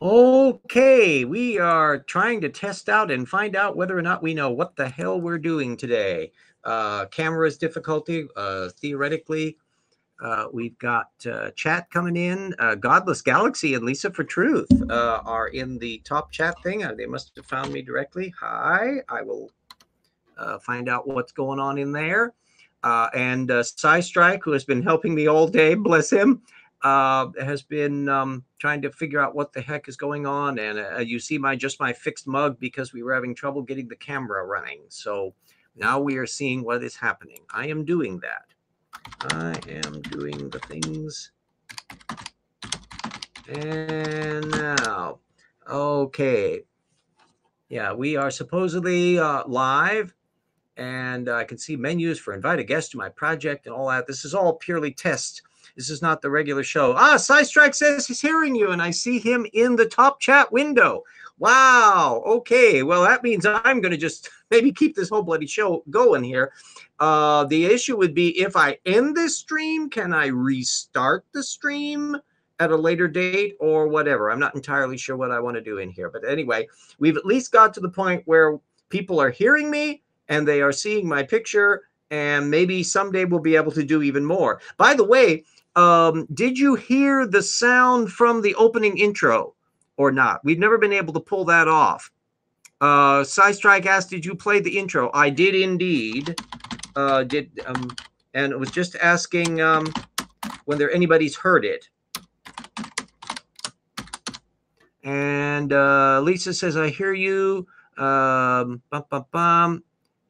Okay, we are trying to test out and find out whether or not we know what the hell we're doing today. Camera's difficulty, theoretically. We've got chat coming in. Godless Galaxy and Lisa for Truth are in the top chat thing. They must have found me directly. Hi, I will find out what's going on in there. And Strike, who has been helping me all day, bless him, has been trying to figure out what the heck is going on. And you see my fixed mug because we were having trouble getting the camera running. So now we are seeing what is happening. I am doing that. I am doing the things. And now, okay. Yeah, we are supposedly live. And I can see menus for invite a guest to my project and all that. This is all purely test. This is not the regular show. Strike says he's hearing you, and I see him in the top chat window. Wow. Okay. Well, that means I'm going to just maybe keep this whole bloody show going here. The issue would be if I end this stream, can I restart the stream at a later date or whatever? I'm not entirely sure what I want to do in here. But anyway, we've at least got to the point where people are hearing me and they are seeing my picture, and maybe someday we'll be able to do even more. By the way, did you hear the sound from the opening intro or not? We've never been able to pull that off. Strike asked, did you play the intro? I did indeed. And it was just asking whether anybody's heard it. And Lisa says, I hear you.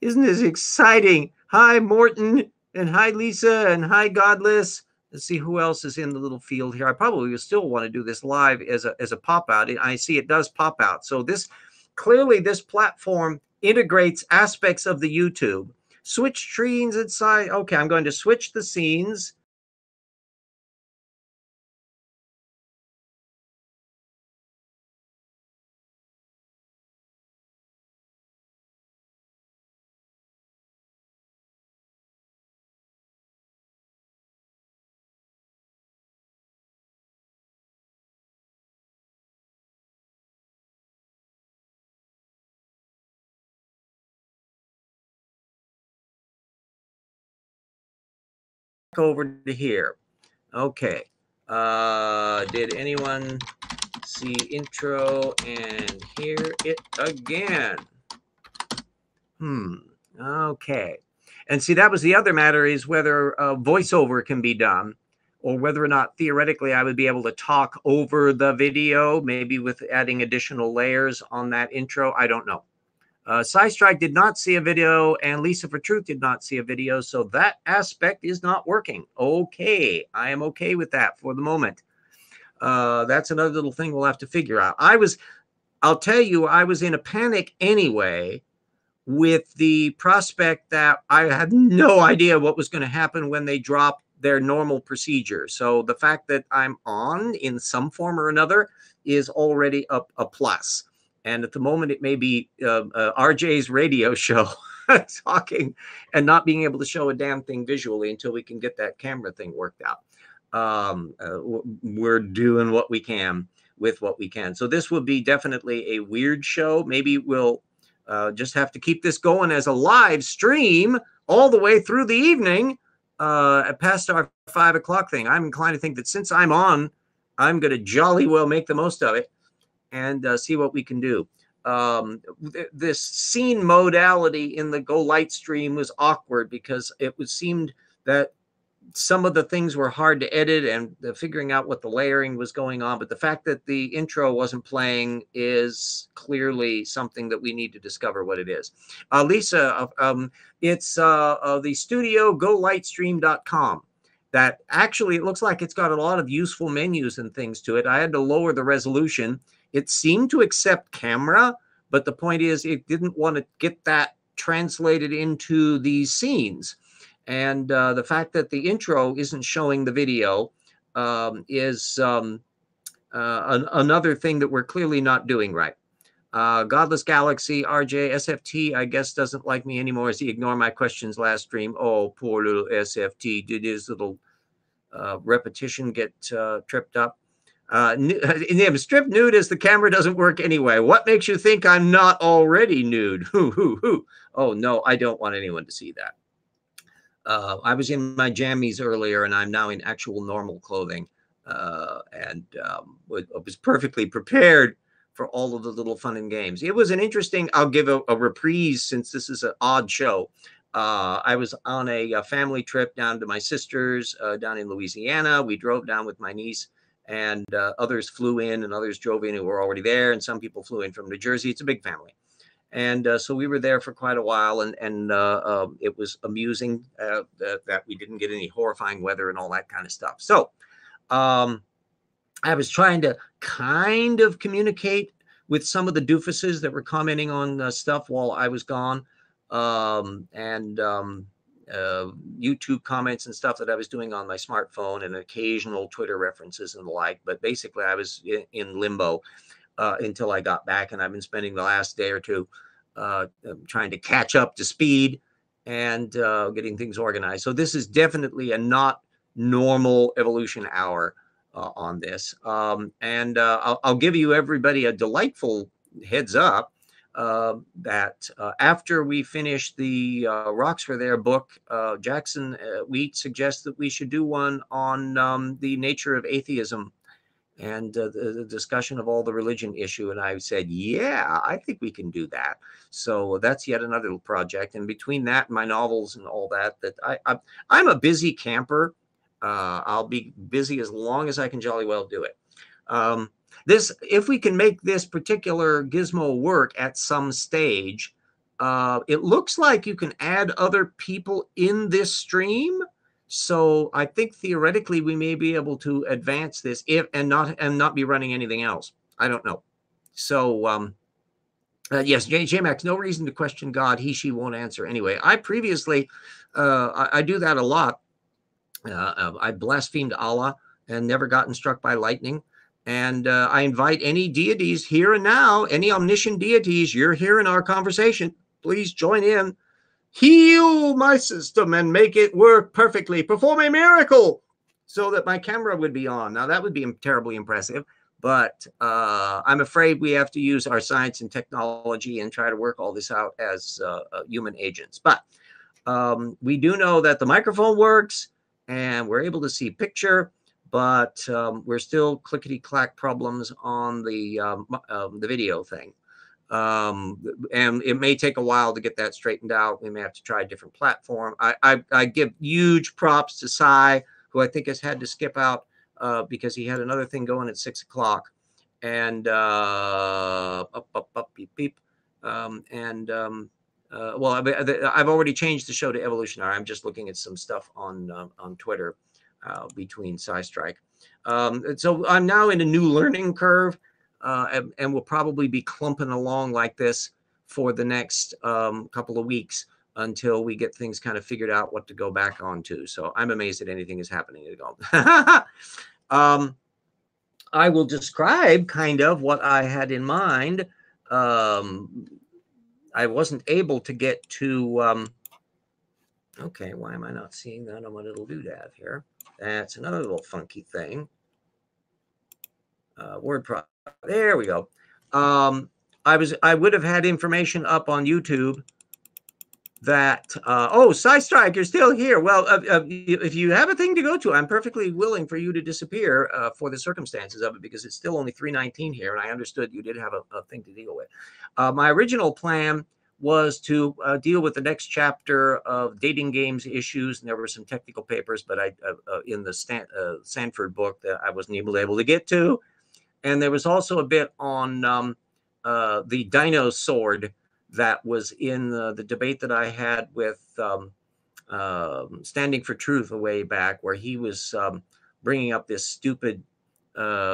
Isn't this exciting? Hi, Morton, and hi, Lisa, and hi, Godless. Let's see who else is in the little field here. I probably will still want to do this live as a pop out. I see it does pop out. So clearly this platform integrates aspects of the YouTube. Switch scenes inside. Okay, I'm going to switch the scenes. Over to here. Okay. Did anyone see intro and hear it again? Okay. And see, that was the other matter, is whether voiceover can be done, or whether or not theoretically I would be able to talk over the video, maybe with adding additional layers on that intro. I don't know. Strike did not see a video, and Lisa for Truth did not see a video, so that aspect is not working. Okay, I am okay with that for the moment. That's another little thing we'll have to figure out. I'll tell you, I was in a panic anyway, with the prospect that I had no idea what was going to happen when they dropped their normal procedure. So the fact that I'm on in some form or another is already a plus. And at the moment, it may be RJ's radio show talking and not being able to show a damn thing visually until we can get that camera thing worked out. We're doing what we can with what we can. So this will be definitely a weird show. Maybe we'll just have to keep this going as a live stream all the way through the evening past our 5 o'clock thing. I'm inclined to think that since I'm on, I'm going to jolly well make the most of it and see what we can do. This scene modality in the Go Light stream was awkward because it seemed that some of the things were hard to edit and figuring out what the layering was going on. But the fact that the intro wasn't playing is clearly something that we need to discover what it is. Lisa, it's the studio golightstream.com. That actually, it looks like it's got a lot of useful menus and things to it. I had to lower the resolution. It seemed to accept camera, but the point is it didn't want to get that translated into these scenes. And the fact that the intro isn't showing the video is another thing that we're clearly not doing right. Godless Galaxy, RJ, SFT, I guess, doesn't like me anymore as he ignored my questions last stream. Oh, poor little SFT. Did his little repetition get tripped up? Strip nude as the camera doesn't work anyway. What makes you think I'm not already nude? Hoo. Oh, no, I don't want anyone to see that. I was in my jammies earlier, and I'm now in actual normal clothing, and was perfectly prepared for all of the little fun and games. It was an interesting, I'll give a reprise since this is an odd show. I was on a family trip down to my sister's down in Louisiana. We drove down with my niece, and others flew in and others drove in who were already there. And some people flew in from New Jersey. It's a big family. And so we were there for quite a while, and it was amusing that we didn't get any horrifying weather and all that kind of stuff. So I was trying to kind of communicate with some of the doofuses that were commenting on stuff while I was gone, and YouTube comments and stuff that I was doing on my smartphone, and occasional Twitter references and the like. But basically, I was in limbo until I got back, and I've been spending the last day or two trying to catch up to speed and getting things organized. So this is definitely a not normal evolution hour on this. And I'll give you everybody a delightful heads up that after we finish the Rocks for Their book, Jackson Wheat suggests that we should do one on the nature of atheism and the discussion of all the religion issue. And I said, yeah, I think we can do that. So that's yet another project. And between that and my novels and all that, I'm a busy camper. I'll be busy as long as I can jolly well do it. If we can make this particular gizmo work at some stage, it looks like you can add other people in this stream. So I think theoretically we may be able to advance this and not be running anything else. I don't know. So yes, JMax, no reason to question God. He, she won't answer anyway. I previously, I do that a lot. I blasphemed Allah and never gotten struck by lightning. And I invite any deities here and now, any omniscient deities, you're here in our conversation, please join in. Heal my system and make it work perfectly. Perform a miracle so that my camera would be on. Now, that would be terribly impressive, but I'm afraid we have to use our science and technology and try to work all this out as human agents. But we do know that the microphone works and we're able to see picture, but we're still clickety-clack problems on the video thing. And it may take a while to get that straightened out. We may have to try a different platform. I give huge props to Cy, who I think has had to skip out because he had another thing going at 6 o'clock. And beep, beep. Well, I've already changed the show to Evolutionary. I'm just looking at some stuff on Twitter between Cy Strike. So I'm now in a new learning curve. And we'll probably be clumping along like this for the next couple of weeks until we get things kind of figured out what to go back on to. So I'm amazed that anything is happening at all. I will describe kind of what I had in mind. I wasn't able to get to, okay, why am I not seeing that on my little doodad here? That's another little funky thing. Word processor. There we go. I would have had information up on YouTube that oh, Cy Strike, you're still here. Well, if you have a thing to go to, I'm perfectly willing for you to disappear for the circumstances of it, because it's still only 3:19 here, and I understood you did have a thing to deal with. My original plan was to deal with the next chapter of dating games issues, and there were some technical papers, but in the Sanford book that I wasn't able to get to. And there was also a bit on the Dino Sword that was in the debate that I had with Standing for Truth a way back, where he was bringing up this stupid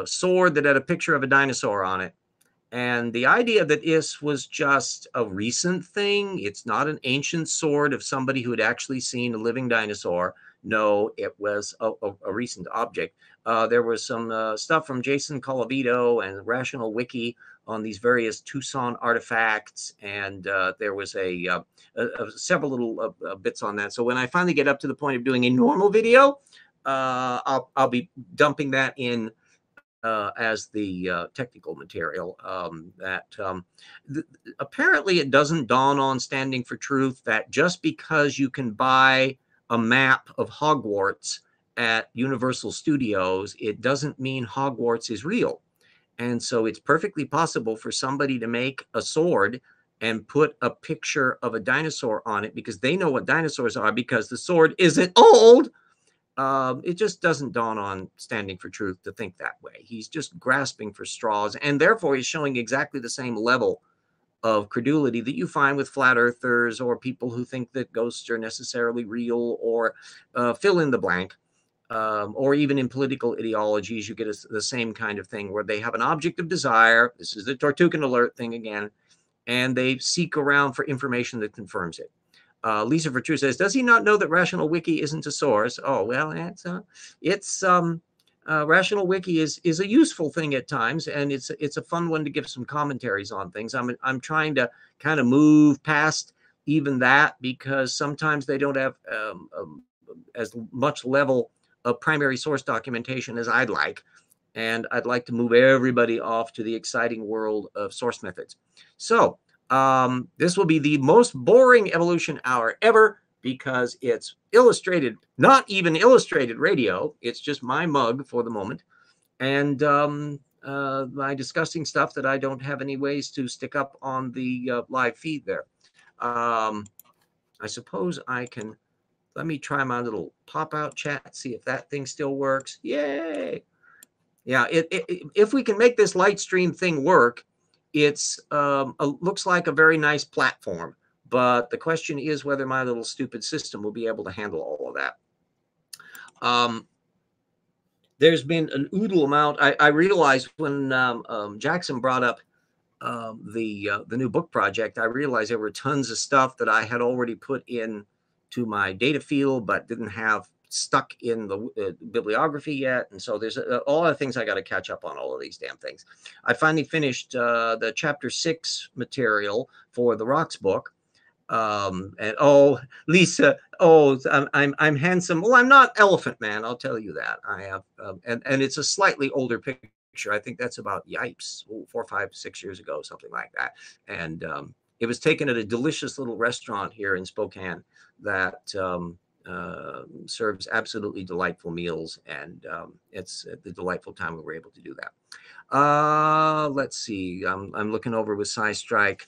sword that had a picture of a dinosaur on it. And the idea that this was just a recent thing, it's not an ancient sword of somebody who had actually seen a living dinosaur. No, it was a recent object. There was some stuff from Jason Colavito and Rational Wiki on these various Tucson artifacts, and there was several little bits on that. So when I finally get up to the point of doing a normal video, I'll be dumping that in as the technical material. Apparently, it doesn't dawn on Standing for Truth that just because you can buy a map of Hogwarts at Universal Studios, it doesn't mean Hogwarts is real. And so it's perfectly possible for somebody to make a sword and put a picture of a dinosaur on it because they know what dinosaurs are because the sword isn't old. It just doesn't dawn on Standing for Truth to think that way. He's just grasping for straws, and therefore he's showing exactly the same level of credulity that you find with flat earthers or people who think that ghosts are necessarily real, or fill in the blank. Or even in political ideologies, you get the same kind of thing where they have an object of desire. This is the Tortugan alert thing again, and they seek around for information that confirms it. Lisa Vertu says, does he not know that Rational Wiki isn't a source? Oh, well, Rational Wiki is a useful thing at times, and it's a fun one to give some commentaries on things. I'm trying to kind of move past even that because sometimes they don't have as much level of primary source documentation as I'd like. And I'd like to move everybody off to the exciting world of source methods. So this will be the most boring evolution hour ever because it's illustrated, not even illustrated radio. It's just my mug for the moment. And my disgusting stuff that I don't have any ways to stick up on the live feed there. I suppose I can, let me try my little pop-out chat, see if that thing still works. Yay! Yeah, if we can make this light stream thing work, it's looks like a very nice platform, but the question is whether my little stupid system will be able to handle all of that. There's been an oodle amount. I realized when Jackson brought up the new book project, I realized there were tons of stuff that I had already put in to my data field, but didn't have stuck in the bibliography yet. And so there's all the things I got to catch up on, all of these damn things. I finally finished the chapter 6 material for the Rocks book. And oh, Lisa, oh, I'm handsome. Well, I'm not Elephant Man, I'll tell you that. I have, and it's a slightly older picture. I think that's about, yipes, 4, 5, 6 years ago, something like that. And it was taken at a delicious little restaurant here in Spokane that serves absolutely delightful meals, and it's the delightful time we were able to do that. Let's see. I'm looking over with SciStrike.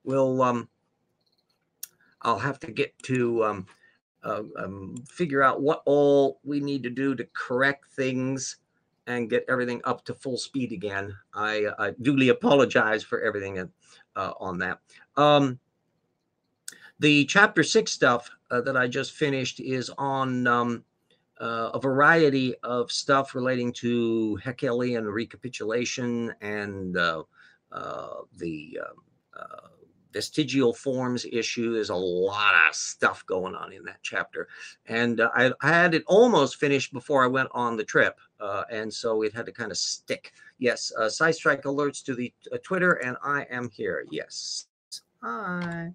We'll I'll have to get to figure out what all we need to do to correct things and get everything up to full speed again. I duly apologize for everything on that. The chapter 6 stuff that I just finished is on a variety of stuff relating to Hegelian recapitulation and the vestigial forms issue. There's a lot of stuff going on in that chapter. And I had it almost finished before I went on the trip. And so it had to kind of stick. Yes, SciStrike alerts to the Twitter, and I am here. Yes. Hi.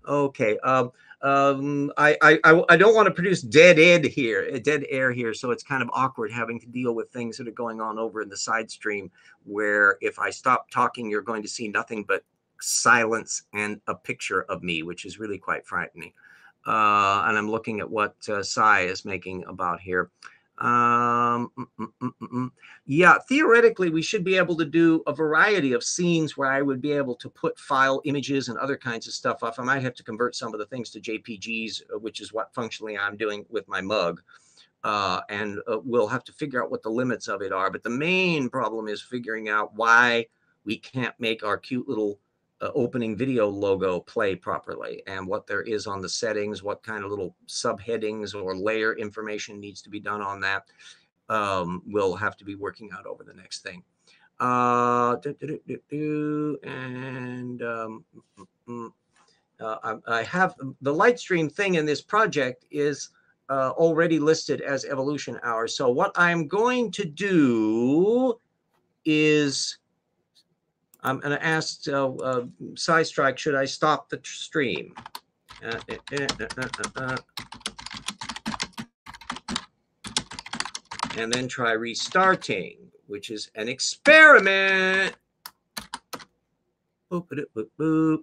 Okay. I don't want to produce dead air here, so it's kind of awkward having to deal with things that are going on over in the side stream, where if I stop talking, you're going to see nothing but silence and a picture of me, which is really quite frightening. And I'm looking at what Sai is making about here. Yeah, theoretically, we should be able to do a variety of scenes where I would be able to put file images and other kinds of stuff off. I might have to convert some of the things to JPGs, which is what functionally I'm doing with my mug. And we'll have to figure out what the limits of it are. But the main problem is figuring out why we can't make our cute little opening video logo play properly, and what there is on the settings, what kind of little subheadings or layer information needs to be done on that. We'll have to be working out over the next thing. And I have the Lightstream thing in this project is already listed as evolution hours. So what I'm going to do is I'm going to ask SciStrike, should I stop the stream? and then try restarting, which is an experiment. Boop, boop, boop, boop.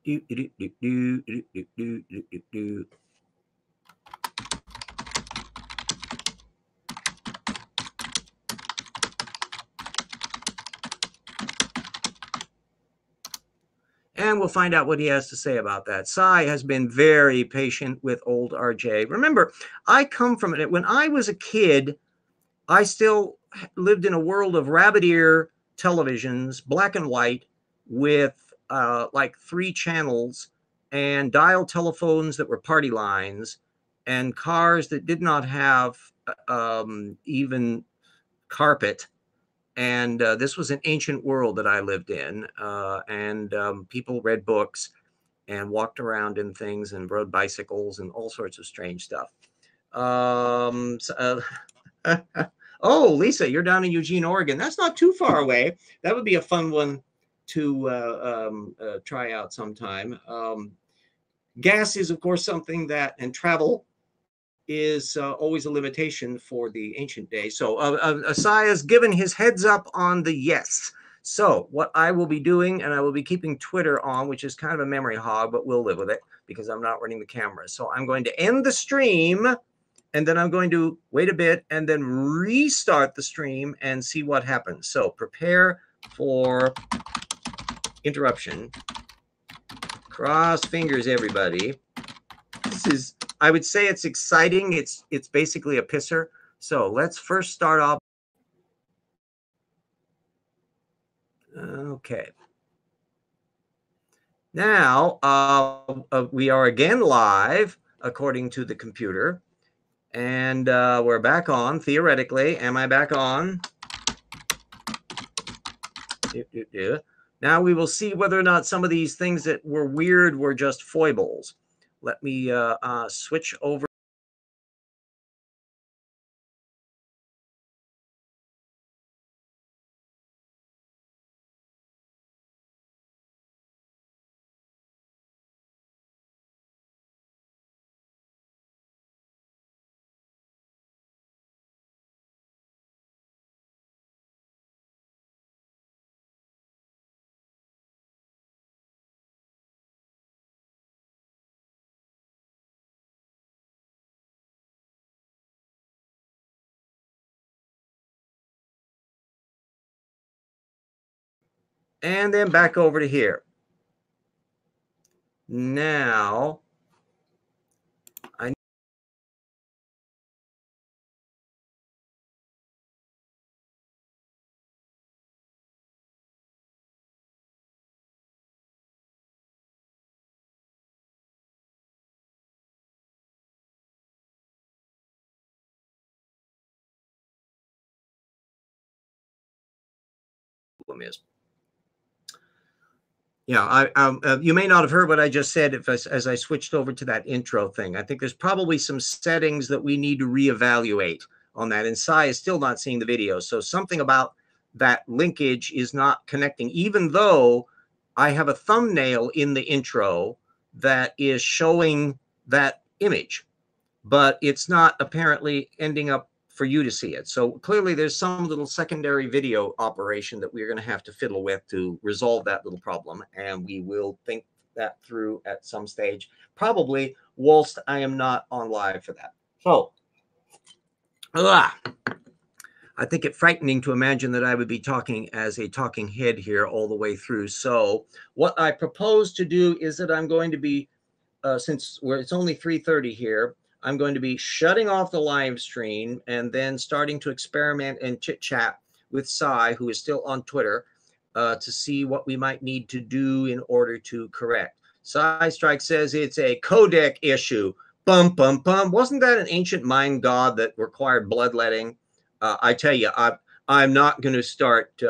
Do, do, do, do, do, do, do, do, do, do. And we'll find out what he has to say about that. Cy has been very patient with old RJ. Remember, I come from it. When I was a kid, I still lived in a world of rabbit ear televisions, black and white, with like 3 channels, and dial telephones that were party lines, and cars that did not have even carpet. And this was an ancient world that I lived in, and people read books and walked around in things and rode bicycles and all sorts of strange stuff. Oh, Lisa, you're down in Eugene, Oregon. That's not too far away. That would be a fun one to try out sometime. Gas is, of course, something that, and travel is always a limitation for the ancient days. So Asai has given his heads up on the yes. So what I will be doing, and I will be keeping Twitter on, which is kind of a memory hog, but we'll live with it because I'm not running the camera. So I'm going to end the stream, and then I'm going to wait a bit and then restart the stream and see what happens. So prepare for interruption. Cross fingers, everybody. This is, I would say it's exciting. It's basically a pisser. So let's first start off. Okay. Now we are again live according to the computer, and we're back on theoretically. Am I back on? Now we will see whether or not some of these things that were weird were just foibles. Let me switch over. And then back over to here. Now, is. Yeah, you may not have heard what I just said as I switched over to that intro thing. I think there's probably some settings that we need to reevaluate on that. And Sai is still not seeing the video. So something about that linkage is not connecting, even though I have a thumbnail in the intro that is showing that image, but it's not apparently ending up for you to see it. So clearly there's some little secondary video operation that we're going to have to fiddle with to resolve that little problem. And we will think that through at some stage, probably whilst I am not on live for that. So, I think it frightening to imagine that I would be talking as a talking head here all the way through. So what I propose to do is that I'm going to be, since it's only 3:30 here, I'm going to be shutting off the live stream and then starting to experiment and chit chat with Sai, who is still on Twitter, to see what we might need to do in order to correct. Sai Strike says it's a codec issue. Bum, bum, bum. Wasn't that an ancient mind god that required bloodletting? I tell you, I'm not going to start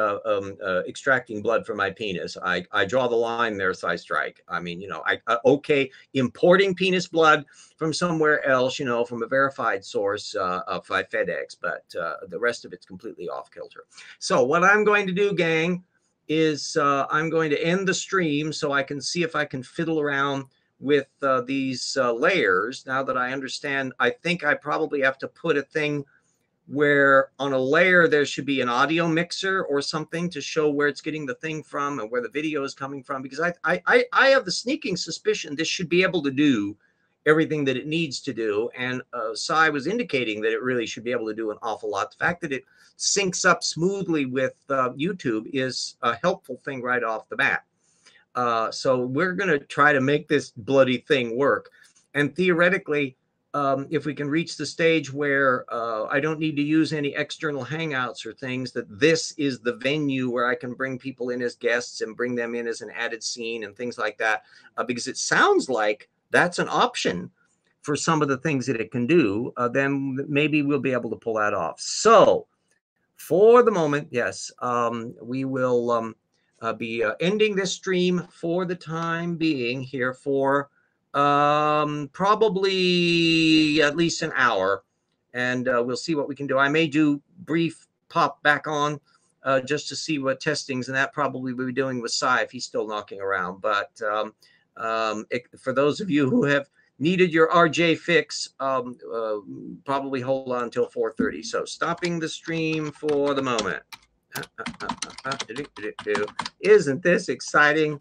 extracting blood from my penis. I draw the line there, Sai Strike. I mean, you know, okay, importing penis blood from somewhere else, you know, from a verified source by FedEx, but the rest of it's completely off kilter. So what I'm going to do, gang, is I'm going to end the stream so I can see if I can fiddle around with these layers. Now that I understand, I think I probably have to put a thing where on a layer there should be an audio mixer or something to show where it's getting the thing from and where the video is coming from, because I have the sneaking suspicion this should be able to do everything that it needs to do. And Sai was indicating that it really should be able to do an awful lot. The fact that it syncs up smoothly with YouTube is a helpful thing right off the bat. So we're going to try to make this bloody thing work. And theoretically, if we can reach the stage where I don't need to use any external Hangouts or things, that this is the venue where I can bring people in as guests and bring them in as an added scene and things like that, because it sounds like that's an option for some of the things that it can do, then maybe we'll be able to pull that off. So for the moment, yes, we will be ending this stream for the time being here for probably at least an hour, and we'll see what we can do. I may do brief pop back on just to see what testings, and that probably we'll be doing with Sai if he's still knocking around. But for those of you who have needed your RJ fix, probably hold on until 4:30. So stopping the stream for the moment. Isn't this exciting?